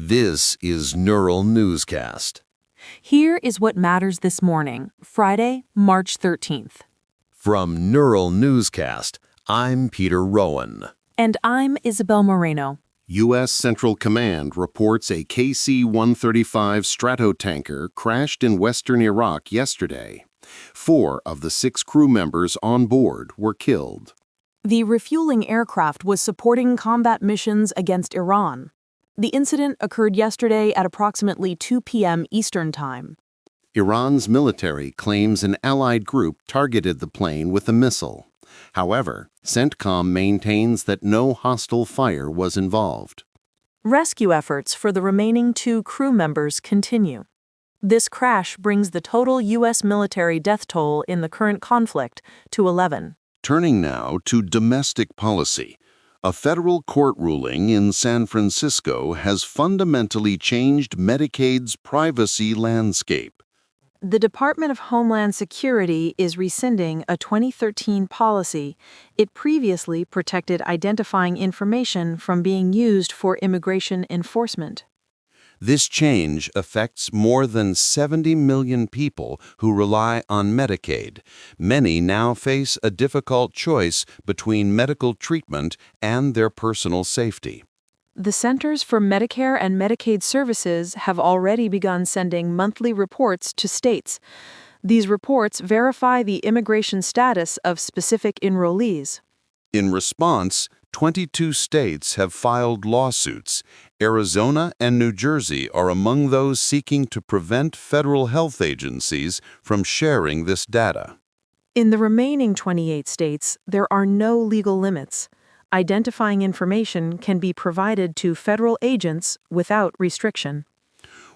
This is Neural Newscast. Here is what matters this morning, Friday, March 13th. From Neural Newscast, I'm Peter Rowan. And I'm Isabel Moreno. U.S. Central Command reports a KC-135 Stratotanker crashed in western Iraq yesterday. 4 of the 6 crew members on board were killed. The refueling aircraft was supporting combat missions against Iran. The incident occurred yesterday at approximately 2 p.m. Eastern Time. Iran's military claims an allied group targeted the plane with a missile. However, CENTCOM maintains that no hostile fire was involved. Rescue efforts for the remaining 2 crew members continue. This crash brings the total U.S. military death toll in the current conflict to 11. Turning now to domestic policy. A federal court ruling in San Francisco has fundamentally changed Medicaid's privacy landscape. The Department of Homeland Security is rescinding a 2013 policy. It previously protected identifying information from being used for immigration enforcement. This change affects more than 70 million people who rely on Medicaid. Many now face a difficult choice between medical treatment and their personal safety. The Centers for Medicare and Medicaid Services have already begun sending monthly reports to states. These reports verify the immigration status of specific enrollees. In response, 22 states have filed lawsuits. Arizona and New Jersey are among those seeking to prevent federal health agencies from sharing this data. In the remaining 28 states, there are no legal limits. Identifying information can be provided to federal agents without restriction.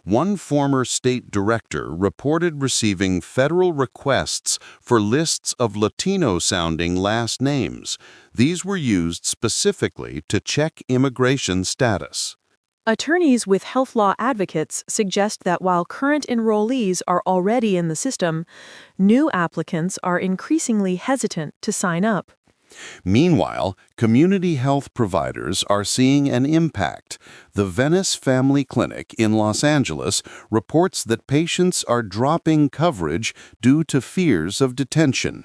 One former state director reported receiving federal requests for lists of Latino-sounding last names. These were used specifically to check immigration status. Attorneys with health law advocates suggest that while current enrollees are already in the system, new applicants are increasingly hesitant to sign up. Meanwhile, community health providers are seeing an impact. The Venice Family Clinic in Los Angeles reports that patients are dropping coverage due to fears of detention.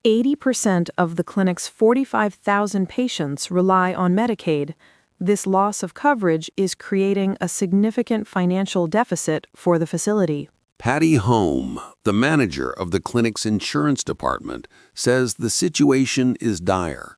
80% of the clinic's 45,000 patients rely on Medicaid. This loss of coverage is creating a significant financial deficit for the facility. Patty Home, the manager of the clinic's insurance department, says the situation is dire.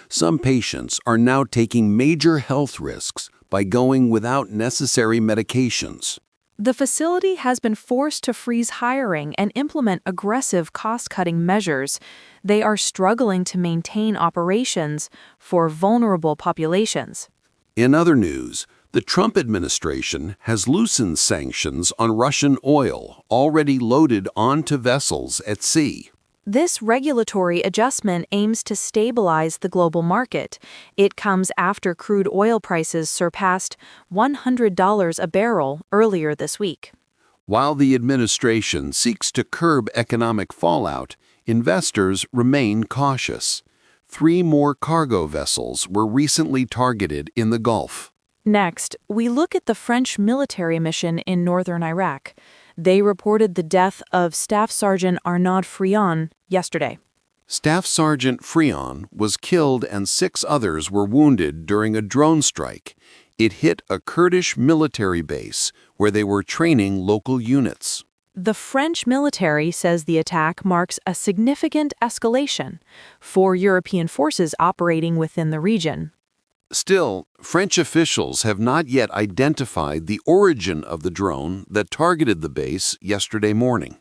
Some patients are now taking major health risks by going without necessary medications. The facility has been forced to freeze hiring and implement aggressive cost-cutting measures. They are struggling to maintain operations for vulnerable populations. In other news, the Trump administration has loosened sanctions on Russian oil already loaded onto vessels at sea. This regulatory adjustment aims to stabilize the global market. It comes after crude oil prices surpassed $100 a barrel earlier this week. While the administration seeks to curb economic fallout, investors remain cautious. 3 more cargo vessels were recently targeted in the Gulf. Next, we look at the French military mission in northern Iraq. They reported the death of Staff Sergeant Arnaud Frion yesterday. Staff Sergeant Frion was killed and 6 others were wounded during a drone strike. It hit a Kurdish military base where they were training local units. The French military says the attack marks a significant escalation for European forces operating within the region. Still, French officials have not yet identified the origin of the drone that targeted the base yesterday morning.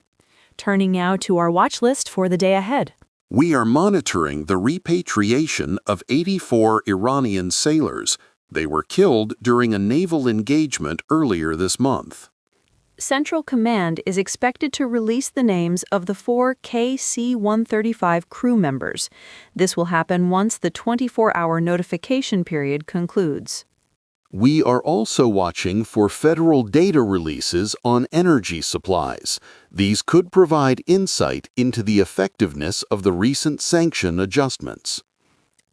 Turning now to our watch list for the day ahead. We are monitoring the repatriation of 84 Iranian sailors. They were killed during a naval engagement earlier this month. Central Command is expected to release the names of the 4 KC-135 crew members. This will happen once the 24-hour notification period concludes. We are also watching for federal data releases on energy supplies. These could provide insight into the effectiveness of the recent sanction adjustments.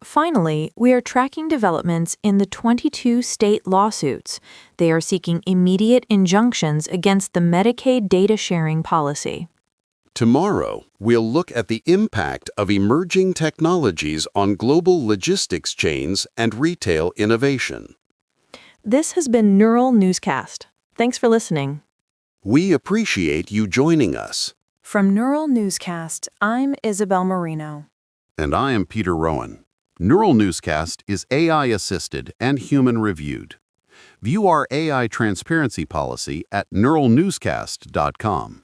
Finally, we are tracking developments in the 22 state lawsuits. They are seeking immediate injunctions against the Medicaid data sharing policy. Tomorrow, we'll look at the impact of emerging technologies on global logistics chains and retail innovation. This has been Neural Newscast. Thanks for listening. We appreciate you joining us. From Neural Newscast, I'm Isabel Marino. And I am Peter Rowan. Neural Newscast is AI-assisted and human-reviewed. View our AI transparency policy at neuralnewscast.com.